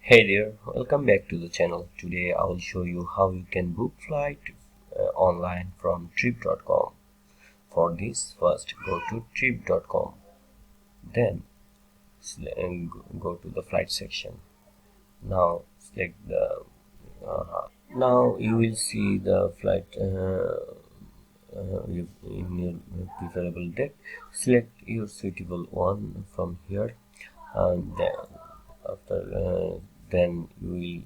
Hey there, welcome back to the channel. Today I will show you how you can book flight online from trip.com. For this, first go to trip.com, then go to the flight section. Now select the now you will see the flight in your preferable date. Select your suitable one from here, and after then you will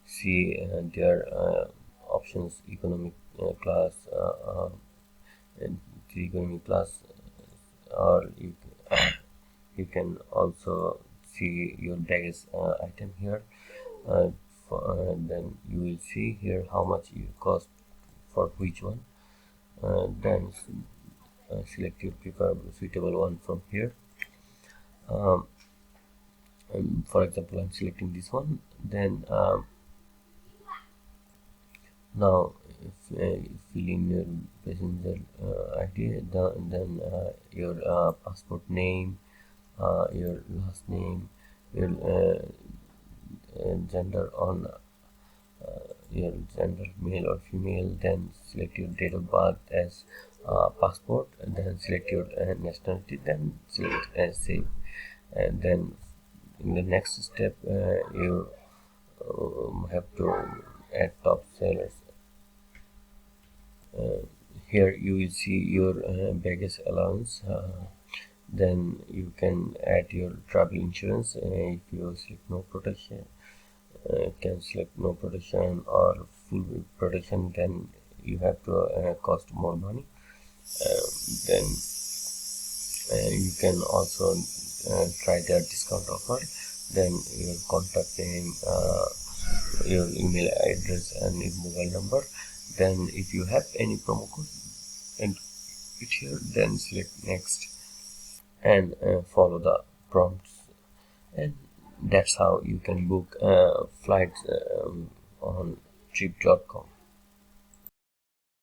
see their options economic class and the economy class, or you can also see your baggage item here. uh, then you will see here how much you cost for which one. Then select your preferable suitable one from here. um, for example, I'm selecting this one. Then now fill in your passenger ID, then your passport name, your last name, your gender on your gender, male or female. Then select your date of birth as passport, and then select your nationality, then select as save. And then in the next step you have to add top sellers. Here you will see your baggage allowance. Then you can add your travel insurance. If you select no protection, can select no protection or full protection, then you have to cost more money. Then you can also try their discount offer. Then your contact name, your email address, and your mobile number. Then if you have any promo code and it here, then select next and follow the prompts. And that's how you can book flights on trip.com.